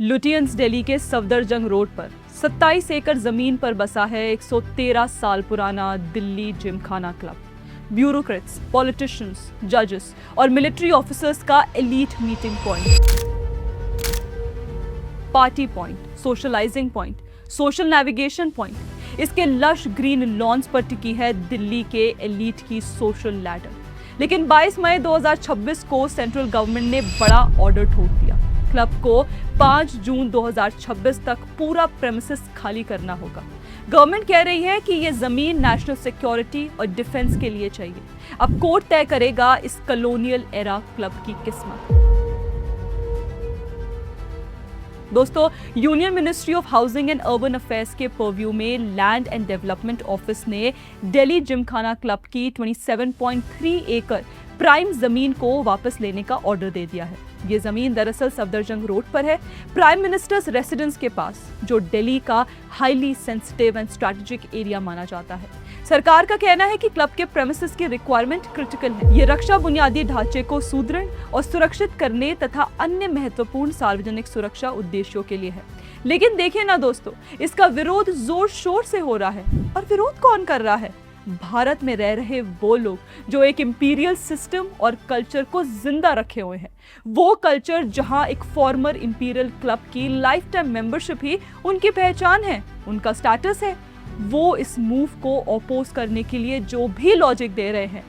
Lutyens Delhi के Safdarjung road पर 27 एकड़ जमीन पर बसा है 113 साल पुराना Delhi Gymkhana club. Bureaucrats, politicians, जजेस और मिलिट्री ऑफिसर्स का elite meeting point, party point, socializing point, social navigation point. इसके लश ग्रीन लॉन्स पर टिकी है दिल्ली के एलीट की सोशल लैडर। लेकिन 22 मई 2026 को सेंट्रल गवर्नमेंट ने बड़ा ऑर्डर ठोक दिया। क्लब को 5 जून 2026 तक पूरा प्रेमिसेस खाली करना होगा। गवर्नमेंट कह रही है कि यह जमीन नेशनल सिक्योरिटी और डिफेंस के लिए चाहिए। अब कोर्ट तय करेगा इस कॉलोनियल एरा क्लब की किस्मत। दोस्तों, union ministry of housing and urban affairs के परव्यू में लैंड एंड डेवलपमेंट ऑफिस ने दिल्ली जिमखाना क्लब की 27.3 एकड़ प्राइम जमीन को वापस लेने का ऑर्डर दे दिया है। ये जमीन दरअसल सफदरजंग रोड पर है, प्राइम मिनिस्टर्स रेसिडेंस के पास, जो दिल्ली का highly sensitive and strategic area माना जाता है। सरकार का कहना है कि क्लब के प्रेमिसेस की रिक्वायरमेंट क्रिटिकल है। ये रक्षा बुनियादी ढांचे को सुदृढ़ और सुरक्षित करने तथा अन्य महत्वपूर्ण सार्वजनिक सुरक्षा उद्देश्यों के लिए है। लेकिन देखिए ना दोस्तों, इसका विरोध जोर शोर से हो रहा है। और विरोध कौन कर रहा है? भारत में रह रहे वो लोग जो एक इंपीरियल सिस्टम और कल्चर को जिंदा रखे हुए हैं। वो कल्चर जहां एक फॉर्मर इंपीरियल क्लब की लाइफ टाइम मेंबरशिप ही उनकी पहचान है, उनका स्टेटस है। वो इस मूव को अपोज करने के लिए जो भी लॉजिक दे रहे हैं,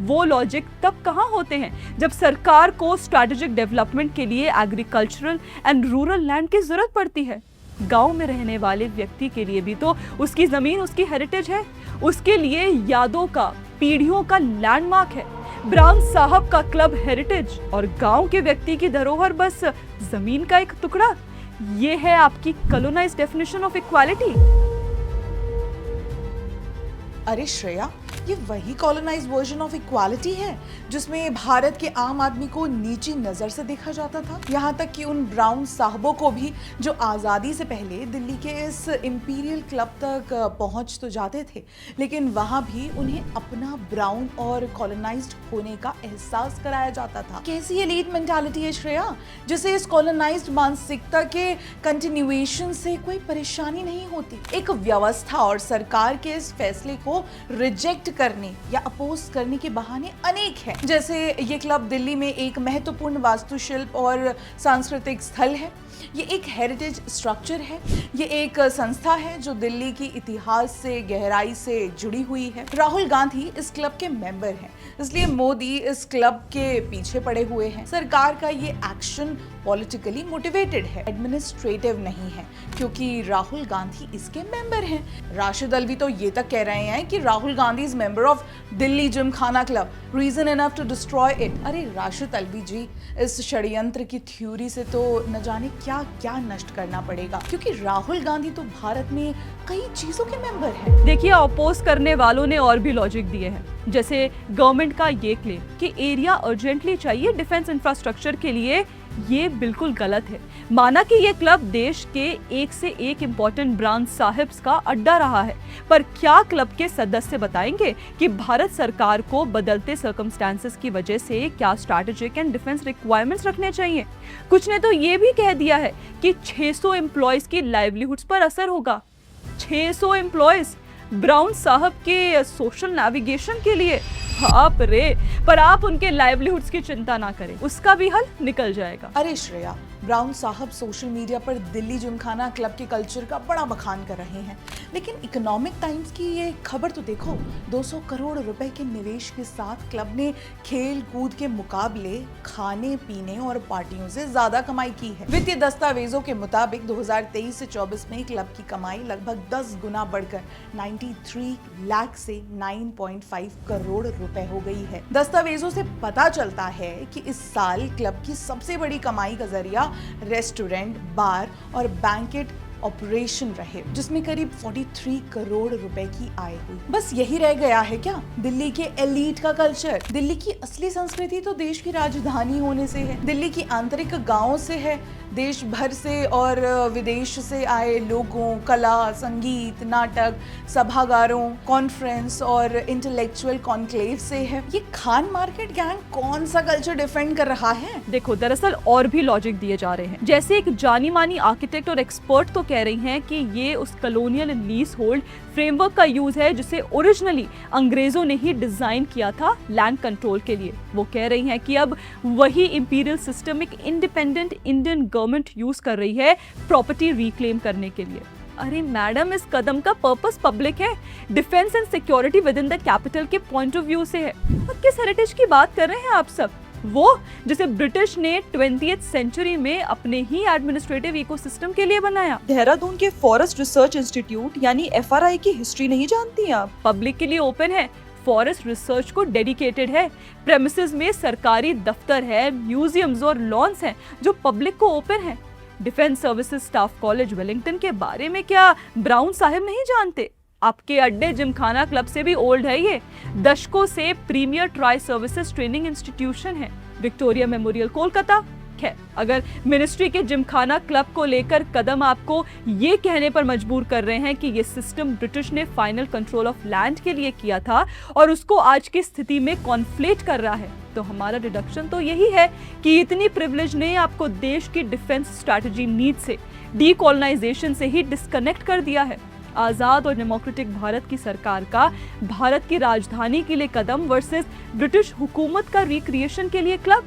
वो लॉजिक तब कहां होते हैं जब सरकार को स्ट्रैटेजिक डेवलपमेंट के लिए एग्रीकल्चरल एंड रूरल लैंड की जरूरत पड़ती है। गांव में रहने वाले व्यक्ति के लिए भी तो उसकी जमीन उसकी हेरिटेज है, उसके लिए यादों का, पीढ़ियों का लैंडमार्क है। ब्राउन साहब का क्लब हेरिटेज और गांव के व्यक्ति की धरोहर बस जमीन का एक टुकड़ा। ये है आपकी कॉलोनाइज्ड डेफिनेशन ऑफ इक्वालिटी। अरे श्रेया, ये वही कॉलोनाइज्ड वर्जन ऑफ इक्वालिटी है जिसमें भारत के आम आदमी को नीची नजर से देखा जाता था। यहाँ तक कि उन ब्राउन साहबों को भी जो आज़ादी से पहले दिल्ली के इस इंपीरियल क्लब तक पहुँच तो जाते थे, लेकिन वहाँ भी उन्हें अपना ब्राउन और कॉलोनाइज्ड होने का एहसास कराया जाता था। कैसी एलीट मेंटालिटी है श्रेया, जिसे इस कॉलोनाइज्ड मानसिकता के कंटिन्यूएशन से कोई परेशानी नहीं होती। एक व्यवस्था और सरकार के इस फैसले को रिजेक्ट करने या अपोज करने के बहाने अनेक हैं। जैसे ये क्लब दिल्ली में एक महत्वपूर्ण वास्तुशिल्प और सांस्कृतिक स्थल है, ये एक हेरिटेज स्ट्रक्चर है, ये एक संस्था है जो दिल्ली की इतिहास से गहराई से जुड़ी हुई है। राहुल गांधी इस क्लब के मेंबर हैं, इसलिए मोदी इस क्लब के पीछे पड़े हुए हैं। सरकार का ये एक्शन पॉलिटिकली मोटिवेटेड है, एडमिनिस्ट्रेटिव नहीं है, क्योंकि राहुल गांधी इसके मेंबर हैं। राशिद अल्वी तो ये तक कह रहे हैं कि Rahul Gandhi is member of Delhi Gymkhana club, reason enough to destroy it. अरे राशिद अल्वी जी, इस षड्यंत्र की थ्योरी से तो न जाने क्या क्या नष्ट करना पड़ेगा, क्योंकि राहुल गांधी तो भारत में कई चीजों के मेंबर हैं। देखिए, अपोज करने वालों ने और भी लॉजिक दिए हैं, जैसे गवर्नमेंट का ये क्लेम कि एरिया अर्जेंटली चाहिए डिफेंस इंफ्रास्ट्रक्चर के लिए। ये बिल्कुल गलत है। माना कि ये क्लब देश के एक से एक इम्पोर्टेंट ब्राउन साहिब्स का अड्डा रहा है, पर क्या क्लब के सदस्य बताएंगे कि भारत सरकार को बदलते सर्कमस्टेंसेस की वजह से क्या स्ट्रैटेजिक एंड डिफेंस रिक्वायरमेंट्स रखने चाहिए? कुछ ने तो ये भी कह दिया है कि 600 एम्प्लॉयज की लाइवलीहुड्स पर असर होगा। 600 एम्प्लॉयज ब्राउन साहब के सोशल नेविगेशन के लिए, बाप रे। पर आप उनके लाइवलीहुड्स की चिंता ना करें, उसका भी हल निकल जाएगा। अरे श्रेया, ब्राउन साहब सोशल मीडिया पर दिल्ली जिमखाना क्लब के कल्चर का बड़ा बखान कर रहे हैं, लेकिन इकोनॉमिक टाइम्स की ये खबर तो देखो। 200 करोड़ रुपए के निवेश के साथ क्लब ने खेल कूद के मुकाबले खाने पीने और पार्टियों से ज्यादा कमाई की है। वित्तीय दस्तावेजों के मुताबिक 2023 से 24 में क्लब की कमाई लगभग 10 गुना बढ़कर 93 लाख से 9.5 करोड़ रुपए हो गई है। दस्तावेजों से पता चलता है कि इस साल क्लब की सबसे बड़ी कमाई का जरिया रेस्टोरेंट, बार और बैंकेट ऑपरेशन रहे, जिसमें करीब 43 करोड़ रुपए की आय हुई। बस यही रह गया है क्या दिल्ली के एलीट का कल्चर? दिल्ली की असली संस्कृति तो देश की राजधानी होने से है, दिल्ली की आंतरिक गांवों से है, देश भर से और विदेश से आए लोगों, कला, संगीत, नाटक, सभागारों, कॉन्फ्रेंस और इंटेलेक्चुअल कॉन्क्लेव से है। ये खान मार्केट गैंग कौन सा कल्चर डिफेंड कर रहा है? देखो, दरअसल और भी लॉजिक दिए जा रहे हैं। जैसे एक जानी मानी आर्किटेक्ट और एक्सपर्ट तो कह रही हैं कि ये उस कॉलोनियल लीज होल्ड फ्रेमवर्क का यूज है जिसे ओरिजिनली अंग्रेजों ने ही डिजाइन किया था लैंड कंट्रोल के लिए। वो कह रही हैं कि अब वही इंपीरियल सिस्टम एक इंडिपेंडेंट इंडियन गवर्नमेंट यूज कर रही है प्रॉपर्टी रिक्लेम करने के लिए। अरे मैडम, इस कदम का पर्पस पब्लिक है, defence and security with in the capital के पॉइंट ऑफ व्यू से है। और किस हेरिटेज की बात कर रहे हैं आप सब? वो जिसे ब्रिटिश ने 20th सेंचुरी में अपने ही एडमिनिस्ट्रेटिव इकोसिस्टम के लिए बनाया। देहरादून के फॉरेस्ट रिसर्च इंस्टीट्यूट यानी FRI की हिस्ट्री नहीं जानती आप? पब्लिक के लिए ओपन है, फॉरेस्ट रिसर्च को डेडिकेटेड है, प्रेमिसेस में सरकारी दफ्तर है, म्यूजियम्स और लॉन्स हैं जो पब्लिक को ओपन है। Defence services staff college Wellington के बारे में क्या ब्राउन साहब नहीं जानते? आपके अड्डे जिमखाना क्लब से भी ओल्ड है ये। दशकों से premier tri services training institution है। Victoria Memorial Kolkata. खैर, अगर मिनिस्ट्री के जिमखाना क्लब को लेकर कदम आपको ये कहने पर मजबूर कर रहे हैं कि ये सिस्टम ब्रिटिश ने फाइनल कंट्रोल ऑफ लैंड के लिए किया था और उसको आज की स्थिति में कॉन्फ्लेट कर रहा है, तो हमारा डिडक्शन तो यही है कि इतनी प्रिविलेज ने आपको देश की डिफेंस स्ट्रैटेजी नीड से, डीकोलोनाइजेशन से ही डिस्कनेक्ट कर दिया है। आजाद और डेमोक्रेटिक भारत की सरकार का भारत की राजधानी के लिए कदम वर्सेस ब्रिटिश हुकूमत का रिक्रिएशन के लिए क्लब।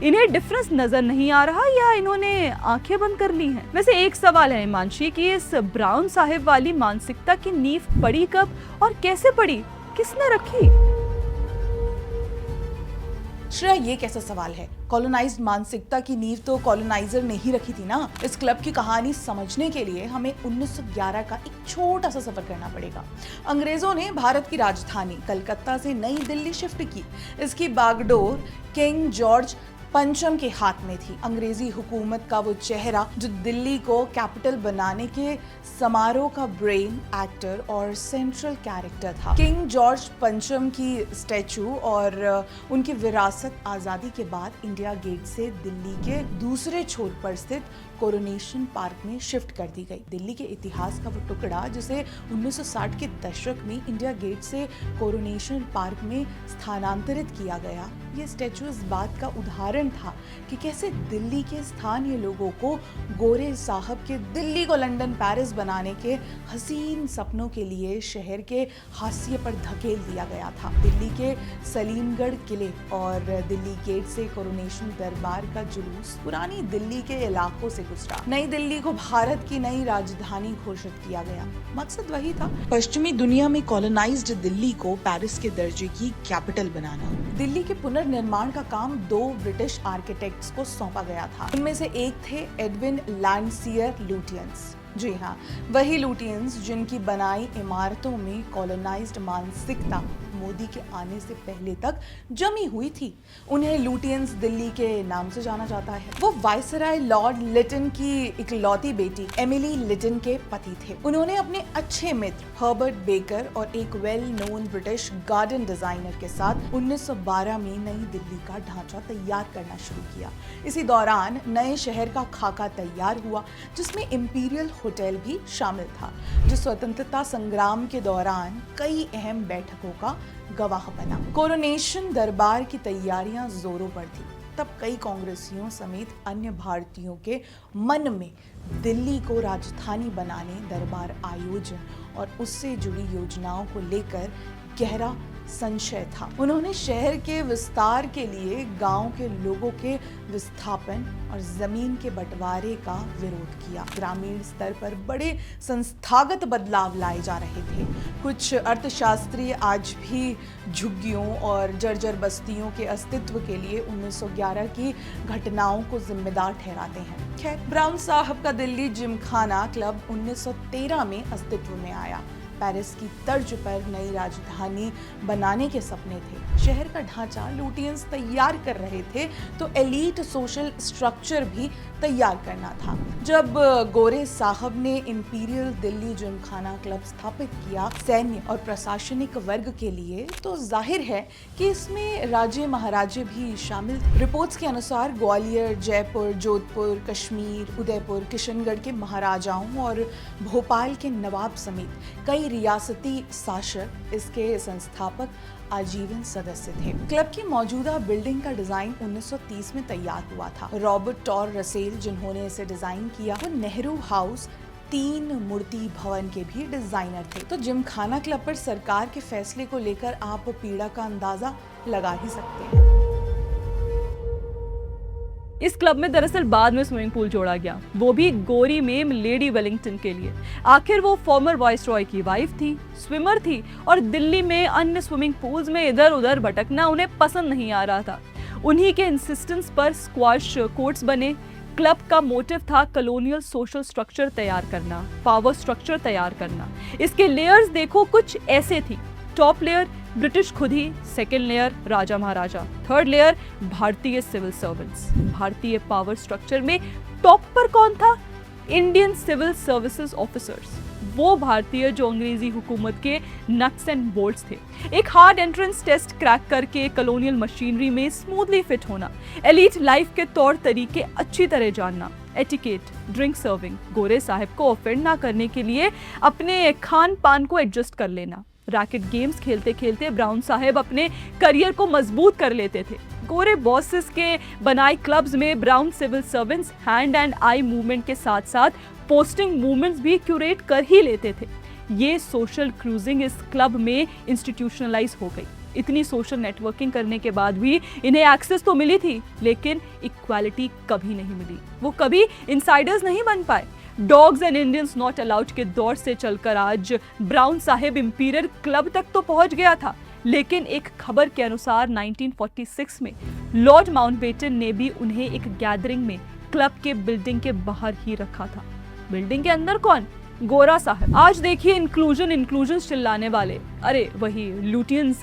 इन्हें डिफरेंस नजर नहीं आ रहा या इन्होंने आंखें बंद कर ली हैं? वैसे एक सवाल है हिमांशी कि इस ब्राउन साहिब वाली मानसिकता की नींव पड़ी कब और कैसे पड़ी, किसने रखी? श्रेया, ये कैसा सवाल है? कॉलोनाइज्ड मानसिकता की नींव तो कॉलोनाइजर ने ही रखी थी ना। इस क्लब की कहानी समझने के लिए हमें 1911 का एक छोटा सा सफर करना पड़ेगा। अंग्रेजों ने भारत की राजधानी कलकत्ता से नई दिल्ली शिफ्ट की। इसकी बागडोर किंग जॉर्ज पंचम के हाथ में थी। अंग्रेजी हुकूमत का वो चेहरा जो दिल्ली को कैपिटल बनाने के समारोह का ब्रेन, एक्टर और सेंट्रल कैरेक्टर था। किंग जॉर्ज पंचम की स्टैचू और उनकी विरासत आज़ादी के बाद इंडिया गेट से दिल्ली के दूसरे छोर पर स्थित कोरोनेशन पार्क में शिफ्ट कर दी गई। दिल्ली के इतिहास का वो टुकड़ा जिसे 1960 के दशक में इंडिया गेट से कोरोनेशन पार्क में स्थानांतरित किया गया, ये स्टैचू इस बात का उदाहरण था कि कैसे दिल्ली के स्थानीय लोगों को गोरे साहब के दिल्ली को लंदन पेरिस बनाने के हसीन सपनों के लिए शहर के हाशिए पर धकेल दिया गया था। दिल्ली के सलीमगढ़ किले और दिल्ली गेट से कोरोनेशन दरबार का जुलूस पुरानी दिल्ली के इलाकों से गुजरा। नई दिल्ली को भारत की नई राजधानी घोषित किया गया। मकसद वही था, पश्चिमी दुनिया में कॉलोनाइज्ड दिल्ली को पेरिस के दर्जे की कैपिटल बनाना। दिल्ली के पुनर्निर्माण का काम 2 ब्रिटिश आर्किटेक्ट्स को सौंपा गया था। उनमें से एक थे एडविन लैंडसियर लुटियंस। जी हाँ, वही लुटियंस जिनकी बनाई इमारतों में कॉलोनाइज्ड मानसिकता मोदी के आने से पहले तक जमी हुई थी। उन्हें लुटियंस दिल्ली के नाम से जाना जाता है। वो वायसराय लॉर्ड लिटन की इकलौती बेटी एमिली लिटन के पति थे। उन्होंने अपने अच्छे मित्र हर्बर्ट बेकर और एक well known British garden designer के साथ 1912 में नई दिल्ली का ढांचा तैयार करना शुरू किया। इसी दौरान नए शहर का खाका तैयार हुआ जिसमें इंपीरियल होटल भी शामिल था, जो स्वतंत्रता संग्राम के दौरान कई अहम बैठकों का गवाह बना। कोरोनेशन दरबार की तैयारियां जोरों पर थी। तब कई कांग्रेसियों समेत अन्य भारतीयों के मन में दिल्ली को राजधानी बनाने, दरबार आयोजन और उससे जुड़ी योजनाओं को लेकर गहरा संशय था। उन्होंने शहर के विस्तार के लिए गांव के लोगों के विस्थापन और जमीन के बंटवारे का विरोध किया। ग्रामीण स्तर पर बड़े संस्थागत बदलाव लाए जा रहे थे। कुछ अर्थशास्त्री आज भी झुग्गियों और जर्जर बस्तियों के अस्तित्व के लिए 1911 की घटनाओं को जिम्मेदार ठहराते हैं। खैर, ब्राउन साहब का दिल्ली जिमखाना क्लब 1913 में अस्तित्व में आया। पेरिस की तर्ज पर नई राजधानी बनाने के सपने थे। शहर का ढांचा लुटियंस तैयार कर रहे थे तो एलीट सोशल स्ट्रक्चर भी तैयार करना था। जब गोरे साहब ने इंपीरियल दिल्ली जिमखाना क्लब स्थापित किया सैन्य और प्रशासनिक वर्ग के लिए, तो जाहिर है कि इसमें राजे महाराजे भी शामिल थे। रिपोर्ट्स के अनुसार ग्वालियर, जयपुर, जोधपुर, कश्मीर, उदयपुर, किशनगढ़ के महाराजाओं और भोपाल के नवाब समेत कई रियासती शासक इसके संस्थापक आजीवन सदस्य थे। क्लब की मौजूदा बिल्डिंग का डिजाइन 1930 में तैयार हुआ था। रॉबर्ट टॉर रसेल जिन्होंने इसे डिजाइन किया, वो नेहरू हाउस 3 मूर्ति भवन के भी डिजाइनर थे। तो जिमखाना क्लब पर सरकार के फैसले को लेकर आप पीड़ा का अंदाजा लगा ही सकते हैं। इस क्लब में दरअसल बाद में स्विमिंग पूल जोड़ा गया, वो भी गोरी मेम लेडी वेलिंगटन के लिए। आखिर वो फॉर्मर वाइसरॉय की वाइफ थी, स्विमर थी और दिल्ली में अन्य स्विमिंग पूल्स में इधर उधर भटकना उन्हें पसंद नहीं आ रहा था। उन्हीं के इंसिस्टेंस पर स्क्वाश कोर्ट्स बने। क्लब का मोटिव था कॉलोनियल सोशल स्ट्रक्चर तैयार करना, पावर स्ट्रक्चर तैयार करना। इसके लेयर्स देखो कुछ ऐसे थी। टॉप लेयर ब्रिटिश खुद ही, सेकेंड लेयर राजा महाराजा, थर्ड लेयर भारतीय सिविल सर्वेंट्स। भारतीय पावर स्ट्रक्चर में टॉप पर कौन था? इंडियन सिविल सर्विसेज ऑफिसर्स, वो भारतीय जो अंग्रेजी हुकूमत के नट्स एंड बोल्ट्स थे। एक हार्ड एंट्रेंस टेस्ट क्रैक करके कॉलोनियल मशीनरी में स्मूथली फिट होना, एलीट लाइफ के तौर तरीके अच्छी तरह जानना, एटिकेट, ड्रिंक सर्विंग, गोरे साहब को ऑफेंड ना करने के लिए अपने खान पान को एडजस्ट कर लेना। रैकेट गेम्स खेलते खेलते ब्राउन साहब अपने करियर को मजबूत कर लेते थे। गोरे बॉसेस के बनाए क्लब्स में brown civil servants hand and eye movement के साथ साथ पोस्टिंग मूवमेंट्स भी क्यूरेट कर ही लेते थे। ये सोशल क्रूजिंग इस क्लब में इंस्टीट्यूशनलाइज हो गई। इतनी सोशल नेटवर्किंग करने के बाद भी इन्हें एक्सेस तो मिली थी, लेकिन इक्वालिटी कभी नहीं मिली। वो कभी इनसाइडर्स नहीं बन पाए। Dogs and Indians not allowed के दौर से चलकर आज ब्राउन साहिब इंपीरियल क्लब तक तो पहुंच गया था, लेकिन एक खबर के अनुसार 1946 में लॉर्ड माउंटबेटन ने भी उन्हें एक गैदरिंग में क्लब के बिल्डिंग के बाहर ही रखा था। बिल्डिंग के अंदर कौन? गोरा साहब। आज देखिए इंक्लूजन चिल्लाने वाले, अरे वही लुटियंस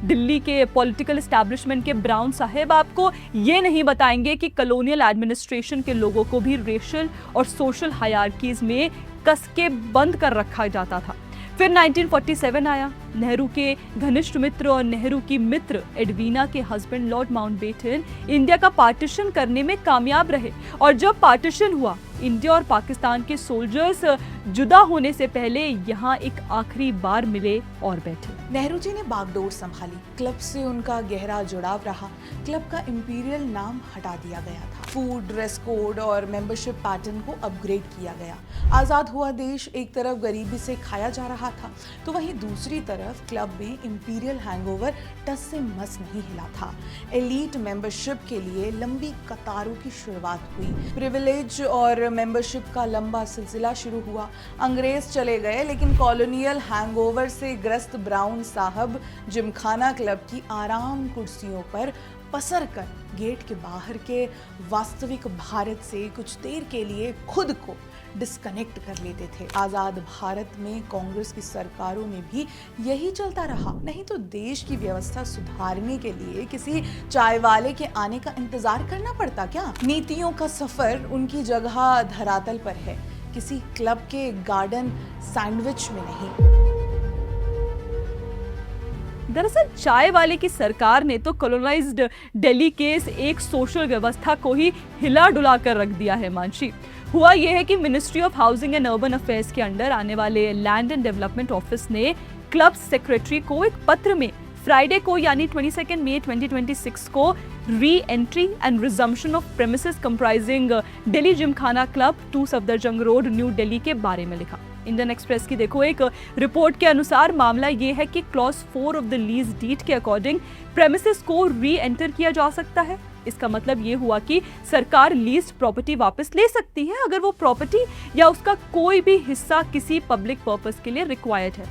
दिल्ली के पॉलिटिकल एस्टैब्लिशमेंट के ब्राउन साहब आपको ये नहीं बताएंगे कि कॉलोनियल एडमिनिस्ट्रेशन के लोगों को भी रेशियल और सोशल हायरार्कीज में कस के बंद कर रखा जाता था। फिर 1947 आया। नेहरू के घनिष्ठ मित्र और नेहरू की मित्र एडवीना के हस्बैंड लॉर्ड माउंटबेटन इंडिया का पार्टीशन करने में कामयाब रहे, और जब पार्टीशन हुआ इंडिया और पाकिस्तान के सोल्जर्स जुदा होने से पहले यहाँ एक आखिरी बार मिले और बैठे। नेहरू जी ने बागडोर संभाली, क्लब से उनका गहरा जुड़ाव रहा। क्लब का इंपीरियल नाम हटा दिया गया था, फूड, ड्रेस कोड और मेंबरशिप पैटर्न को अपग्रेड किया गया। आज़ाद हुआ देश एक तरफ गरीबी से खाया जा रहा था, तो वहीं दूसरी तरफ क्लब में इंपीरियल हैंगओवर टस से मस नहीं हिला था। एलीट मेंबरशिप के लिए लंबी कतारों की शुरुआत हुई। प्रिविलेज और मेंबरशिप का लंबा सिलसिला शुरू हुआ। अंग्रेज चले गए, लेकिन कॉलोनियल हैंगओवर से ग्रस्त ब्राउन साहब जिमखाना क्लब की आराम कुर्सियों पर पसर कर गेट के बाहर के वास्तविक भारत से कुछ देर के लिए खुद को डिस्कनेक्ट कर लेते थे। आजाद भारत में कांग्रेस की सरकारों में भी यही चलता रहा। नहीं तो देश की व्यवस्था सुधारने के लिए किसी चाय वाले के आने का इंतजार करना पड़ता क्या? नीतियों का सफर उनकी जगह धरातल पर है, किसी क्लब के गार्डन सैंडविच में नहीं। दरअसल चाय वाले की सरकार ने तो कॉलोनाइज्ड दिल्ली के एक सोशल व्यवस्था को ही हिला डुला कर रख दिया है। मानसी, हुआ यह है कि ministry of housing and urban affairs के अंडर आने वाले लैंड एंड डेवलपमेंट ऑफिस ने क्लब सेक्रेटरी को एक पत्र में फ्राइडे को यानी 22 मई 2026 को re entry and resumption of premises comprising Delhi Gymkhana club 2 Safdarjung road new Delhi के बारे में लिखा। इंडियन एक्सप्रेस की देखो एक रिपोर्ट के अनुसार मामला ये है कि clause 4 of the lease deed के अकॉर्डिंग प्रेमिसेस को री एंटर किया जा सकता है। इसका मतलब ये हुआ कि सरकार लीज्ड प्रॉपर्टी वापस ले सकती है अगर वो प्रॉपर्टी या उसका कोई भी हिस्सा किसी पब्लिक पर्पस के लिए रिक्वायर्ड है।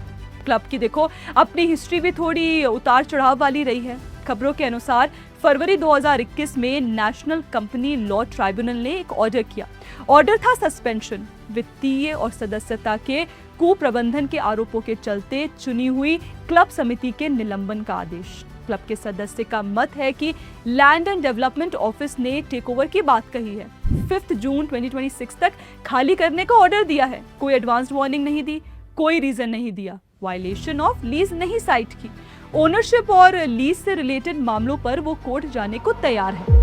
क्लब की देखो अपनी हिस्ट्री भी थोड़ी उतार चढ़ाव वाली रही है। खबरों के अनुसार फरवरी 2021 में नेशनल कंपनी लॉ ट्राइब्यूनल ने एक ऑर्डर किया। ऑर्डर था सस्पेंशन, वित्तीय और सदस्यता के कुप्रबंधन के आरोपों के चलते चुनी हुई क्लब समिति के निलंबन का आदेश। क्लब के सदस्य का मत है कि लैंड एंड डेवलपमेंट ऑफिस ने टेकओवर की बात कही है। 5 जून 2026 तक खाली करने का ऑर्डर दिया है। कोई एडवांस वार्निंग नहीं दी, कोई रीजन नहीं दिया, वायलेशन ऑफ लीज नहीं साइट की। ओनरशिप और लीज से रिलेटेड मामलों पर वो कोर्ट जाने को तैयार है।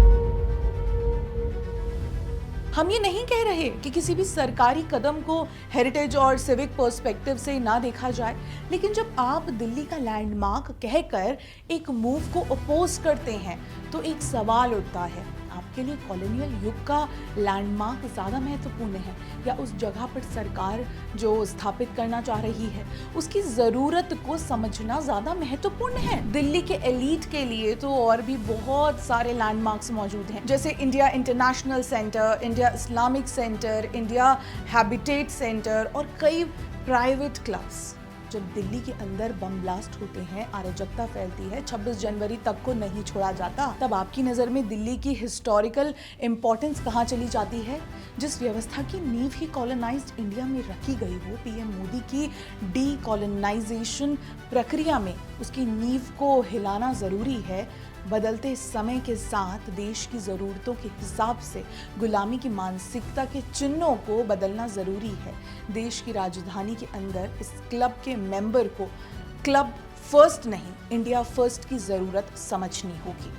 हम ये नहीं कह रहे कि किसी भी सरकारी कदम को हेरिटेज और सिविक पर्सपेक्टिव से ना देखा जाए, लेकिन जब आप दिल्ली का लैंडमार्क कहकर एक मूव को अपोज करते हैं तो एक सवाल उठता है, आपके लिए कॉलोनियल युग का लैंडमार्क ज़्यादा महत्वपूर्ण है या उस जगह पर सरकार जो स्थापित करना चाह रही है उसकी ज़रूरत को समझना ज़्यादा महत्वपूर्ण है? दिल्ली के एलीट के लिए तो और भी बहुत सारे लैंडमार्क्स मौजूद हैं, जैसे India international centre, India Islamic centre, India habitat centre और कई प्राइवेट क्लब्स। जब दिल्ली के अंदर बम ब्लास्ट होते हैं, अराजकता फैलती है, 26 जनवरी तक को नहीं छोड़ा जाता, तब आपकी नज़र में दिल्ली की हिस्टोरिकल इम्पोर्टेंस कहाँ चली जाती है? जिस व्यवस्था की नींव ही कॉलोनाइज्ड इंडिया में रखी गई हो, पीएम मोदी की डी कॉलोनाइजेशन प्रक्रिया में उसकी नींव को हिलाना ज़रूरी है। बदलते समय के साथ देश की ज़रूरतों के हिसाब से गुलामी की मानसिकता के चिन्हों को बदलना ज़रूरी है। देश की राजधानी के अंदर इस क्लब के मेंबर को क्लब फर्स्ट नहीं, इंडिया फर्स्ट की ज़रूरत समझनी होगी।